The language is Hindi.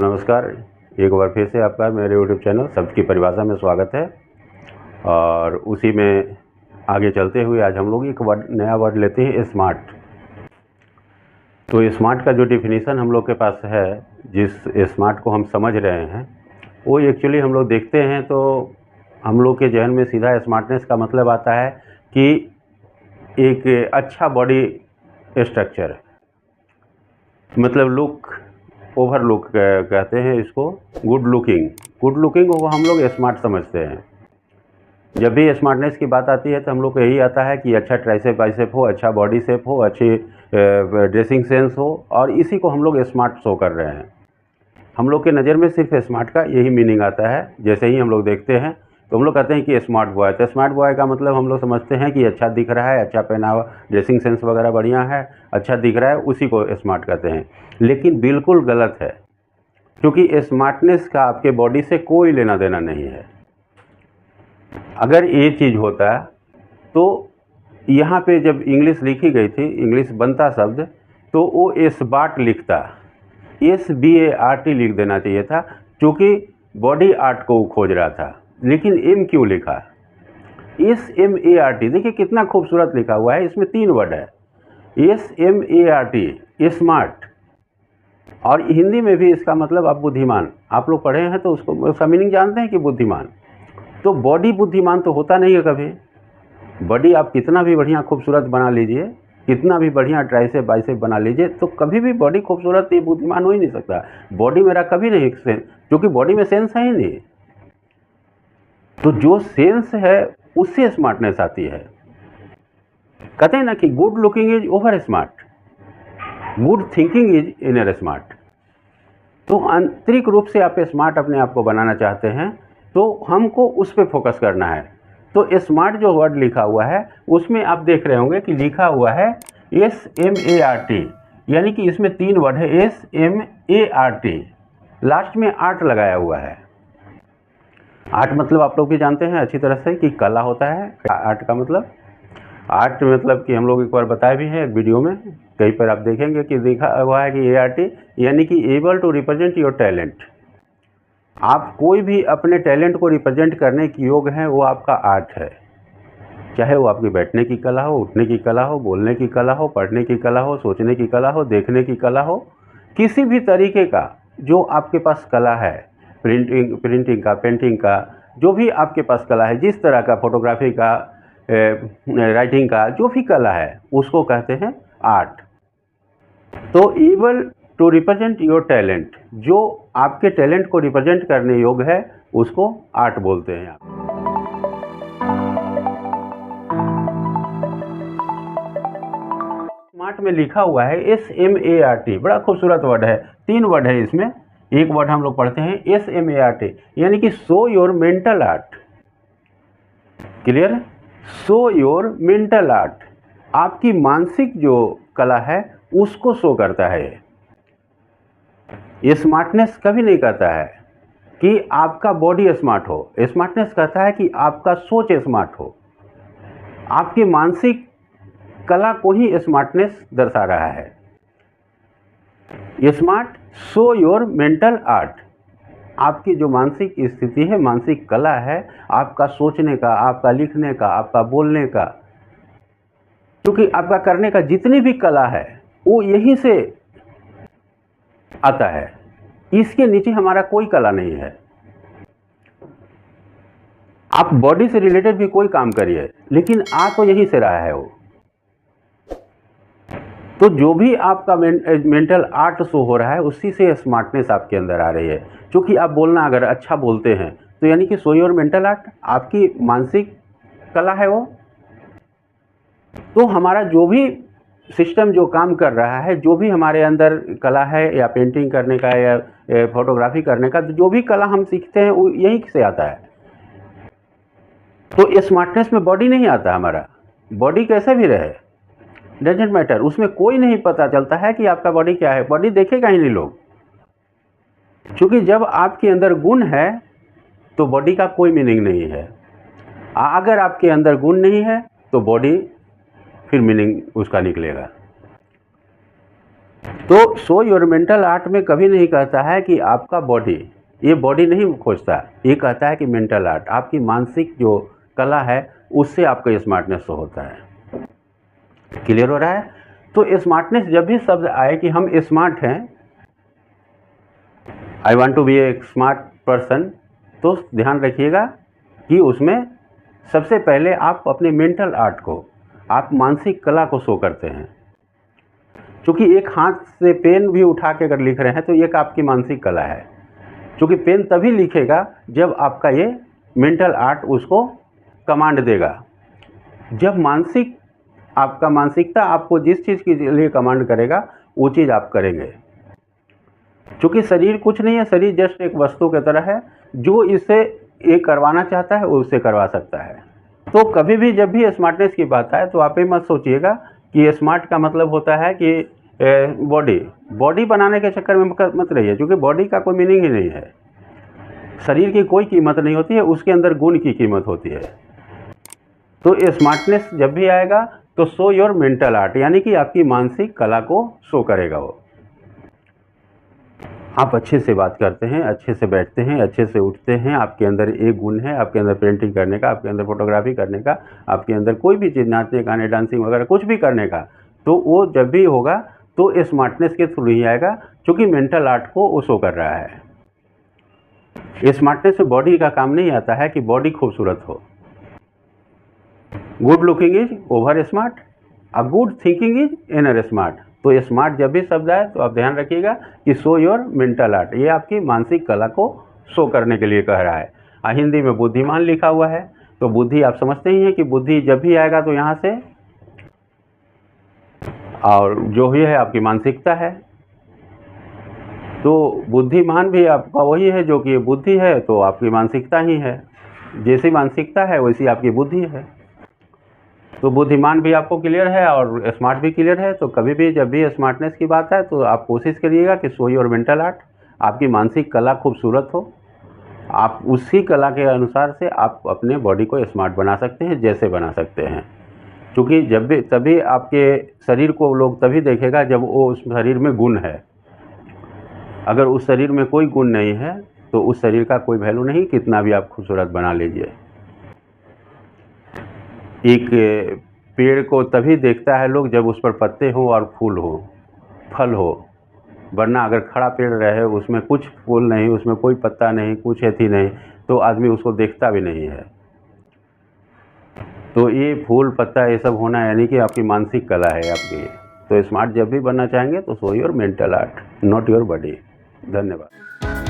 नमस्कार। एक बार फिर से आपका मेरे यूट्यूब चैनल शब्द की परिभाषा में स्वागत है। और उसी में आगे चलते हुए आज हम लोग एक नया वर्ड लेते हैं, स्मार्ट। तो स्मार्ट का जो डिफिनीसन हम लोग के पास है, जिस स्मार्ट को हम समझ रहे हैं, वो एक्चुअली हम लोग देखते हैं तो हम लोग के जहन में सीधा स्मार्टनेस का मतलब आता है कि एक अच्छा बॉडी स्ट्रक्चर, मतलब लुक, ओवर लुक कहते हैं इसको, गुड लुकिंग वो हम लोग स्मार्ट समझते हैं। जब भी स्मार्टनेस की बात आती है तो हम लोग को यही आता है कि अच्छा ट्राइसेप बाइसेप हो, अच्छा बॉडी शेप हो, अच्छी ड्रेसिंग सेंस हो, और इसी को हम लोग स्मार्ट शो कर रहे हैं। हम लोग के नज़र में सिर्फ स्मार्ट का यही मीनिंग आता है। जैसे ही हम लोग देखते हैं तो हम लोग कहते हैं कि स्मार्ट बॉय। तो स्मार्ट बॉय का मतलब हम लोग समझते हैं कि अच्छा दिख रहा है, अच्छा पहनावा, ड्रेसिंग सेंस वगैरह बढ़िया है, अच्छा दिख रहा है, उसी को स्मार्ट कहते हैं। लेकिन बिल्कुल गलत है, क्योंकि स्मार्टनेस का आपके बॉडी से कोई लेना देना नहीं है। अगर ये चीज़ होता तो यहाँ पे जब इंग्लिश लिखी गई थी, इंग्लिश बनता शब्द, तो वो स्मार्ट लिखता, SBART लिख देना चाहिए था, क्योंकि बॉडी आर्ट को खोज रहा था। लेकिन एम क्यों लिखा, SMART। देखिए कितना खूबसूरत लिखा हुआ है, इसमें 3 वर्ड है, SMART, स्मार्ट। और हिंदी में भी इसका मतलब आप बुद्धिमान, आप लोग पढ़े हैं तो उसका मीनिंग जानते हैं कि बुद्धिमान। तो बॉडी बुद्धिमान तो होता नहीं है कभी। बॉडी आप कितना भी बढ़िया खूबसूरत बना लीजिए, कितना भी बढ़िया ट्राइसेप बाइसेप बना लीजिए, तो कभी भी बॉडी खूबसूरत ये बुद्धिमान हो ही नहीं सकता। बॉडी मेरा कभी नहीं, क्योंकि बॉडी में सेंस है ही नहीं। तो जो सेंस है उससे स्मार्टनेस आती है। कहते हैं ना कि good looking is over smart, good thinking is inner smart. तो आंतरिक रूप से आप स्मार्ट अपने आप को बनाना चाहते हैं तो हमको उस पर फोकस करना है। तो स्मार्ट जो वर्ड लिखा हुआ है उसमें आप देख रहे होंगे कि लिखा हुआ है SMART, यानी कि इसमें 3 वर्ड है, SMART, लास्ट में आर्ट लगाया हुआ है। आर्ट मतलब आप लोग भी जानते हैं अच्छी तरह से कि कला होता है। आर्ट का मतलब, आर्ट मतलब कि हम लोग एक बार बताए भी हैं एक वीडियो में, कहीं पर आप देखेंगे कि लिखा हुआ है कि ART, यानी कि able to represent your talent. आप कोई भी अपने टैलेंट को रिप्रेजेंट करने के योग हैं, वो आपका आर्ट है। चाहे वो आपकी बैठने की कला हो, उठने की कला हो, बोलने की कला हो, पढ़ने की कला हो, सोचने की कला हो, देखने की कला हो, किसी भी तरीके का जो आपके पास कला है, प्रिंटिंग का, पेंटिंग का, जो भी आपके पास कला है, जिस तरह का, फोटोग्राफी का, राइटिंग का, जो भी कला है उसको कहते हैं आर्ट। तो able to represent your talent, जो आपके टैलेंट को रिप्रेजेंट करने योग्य है उसको आर्ट बोलते हैं। स्मार्ट में लिखा हुआ है SMART, बड़ा खूबसूरत वर्ड है, 3 वर्ड है इसमें। एक वर्ड हम लोग पढ़ते हैं SMART, यानी कि show your mental art. Clear? Show your mental art, आपकी मानसिक जो कला है उसको शो करता है। ये स्मार्टनेस कभी नहीं कहता है कि आपका बॉडी स्मार्ट हो, स्मार्टनेस कहता है कि आपका सोच स्मार्ट हो, आपकी मानसिक कला को ही स्मार्टनेस दर्शा रहा है। Smart show your mental art, आपकी जो मानसिक स्थिति है, मानसिक कला है, आपका सोचने का, आपका लिखने का, आपका बोलने का, क्योंकि आपका करने का जितनी भी कला है वो यहीं से आता है। इसके नीचे हमारा कोई कला नहीं है। आप बॉडी से रिलेटेड भी कोई काम करिए, लेकिन आ तो यहीं से रहा है वो। तो जो भी आपका मेंटल आर्ट शो हो रहा है उसी से स्मार्टनेस आपके अंदर आ रही है। क्योंकि आप बोलना अगर अच्छा बोलते हैं तो यानी कि शो योर मेंटल आर्ट, आपकी मानसिक कला है वो। तो हमारा जो भी सिस्टम जो काम कर रहा है, जो भी हमारे अंदर कला है, या पेंटिंग करने का, या फोटोग्राफी करने का, जो भी कला हम सीखते हैं वो यहीं से आता है। तो स्मार्टनेस में बॉडी नहीं आता हमारा। बॉडी कैसे भी रहे, डजेंट मैटर, उसमें कोई नहीं पता चलता है कि आपका बॉडी क्या है। बॉडी देखेगा ही नहीं लोग, क्योंकि जब आपके अंदर गुण है तो बॉडी का कोई मीनिंग नहीं है। अगर आपके अंदर गुण नहीं है तो बॉडी फिर मीनिंग उसका निकलेगा। तो सो योर मेंटल आर्ट में कभी नहीं कहता है कि आपका बॉडी, ये बॉडी नहीं खोजता, ये कहता है कि मेंटल आर्ट, आपकी मानसिक जो कला है उससे आपका स्मार्टनेस होता है। क्लियर हो रहा है? तो स्मार्टनेस जब भी शब्द आए कि हम स्मार्ट हैं, I want to be a smart person, तो ध्यान रखिएगा कि उसमें सबसे पहले आप अपने मेंटल आर्ट को, आप मानसिक कला को शो करते हैं। क्योंकि एक हाथ से पेन भी उठा के अगर लिख रहे हैं तो एक आपकी मानसिक कला है, क्योंकि पेन तभी लिखेगा जब आपका ये मेंटल आर्ट उसको कमांड देगा। जब आपका मानसिकता आपको जिस चीज़ के लिए कमांड करेगा वो चीज़ आप करेंगे। क्योंकि शरीर कुछ नहीं है, शरीर जस्ट एक वस्तु की तरह है, जो इसे ये करवाना चाहता है वो उससे करवा सकता है। तो कभी भी जब भी स्मार्टनेस की बात आए तो आप ये मत सोचिएगा कि स्मार्ट का मतलब होता है कि बॉडी बनाने के चक्कर में मत रहिए, क्योंकि बॉडी का कोई मीनिंग ही नहीं है। शरीर की कोई कीमत नहीं होती है, उसके अंदर गुण की कीमत होती है। तो स्मार्टनेस जब भी आएगा तो शो योर मेंटल आर्ट, यानी कि आपकी मानसिक कला को शो करेगा वो। आप अच्छे से बात करते हैं, अच्छे से बैठते हैं, अच्छे से उठते हैं, आपके अंदर एक गुण है, आपके अंदर पेंटिंग करने का, आपके अंदर फोटोग्राफी करने का, आपके अंदर कोई भी चीज़, नाचने गाने डांसिंग वगैरह कुछ भी करने का, तो वो जब भी होगा तो स्मार्टनेस के थ्रू ही आएगा, क्योंकि मेंटल आर्ट को वो शो कर रहा है। स्मार्टनेस में बॉडी का काम नहीं आता है कि बॉडी खूबसूरत हो। Good looking is over smart, a good thinking is inner smart. तो स्मार्ट जब भी शब्द आए तो आप ध्यान रखिएगा कि शो योर मेंटल आर्ट, ये आपकी मानसिक कला को शो करने के लिए कह रहा है। हिंदी में बुद्धिमान लिखा हुआ है, तो बुद्धि आप समझते ही हैं कि बुद्धि जब भी आएगा तो यहाँ से, और जो ही है आपकी मानसिकता है, तो बुद्धिमान भी आपका वही है जो कि बुद्धि है, तो आपकी मानसिकता ही है। जैसी मानसिकता है वैसी आपकी बुद्धि है। तो बुद्धिमान भी आपको क्लियर है और स्मार्ट भी क्लियर है। तो कभी भी जब भी स्मार्टनेस की बात है तो आप कोशिश करिएगा कि शो योर मेंटल आर्ट, आपकी मानसिक कला खूबसूरत हो, आप उसी कला के अनुसार से आप अपने बॉडी को स्मार्ट बना सकते हैं, जैसे बना सकते हैं। क्योंकि जब भी तभी आपके शरीर को लोग तभी देखेगा जब वो उस शरीर में गुण है। अगर उस शरीर में कोई गुण नहीं है तो उस शरीर का कोई वैल्यू नहीं, कितना भी आप खूबसूरत बना लीजिए। एक पेड़ को तभी देखता है लोग जब उस पर पत्ते हो और फूल हो, फल हो, वरना अगर खड़ा पेड़ रहे, उसमें कुछ फूल नहीं, उसमें कोई पत्ता नहीं, कुछ एथी नहीं, तो आदमी उसको देखता भी नहीं है। तो ये फूल पत्ता ये सब होना यानी कि आपकी मानसिक कला है आपकी। तो स्मार्ट जब भी बनना चाहेंगे तो show your mental art, not your body. धन्यवाद।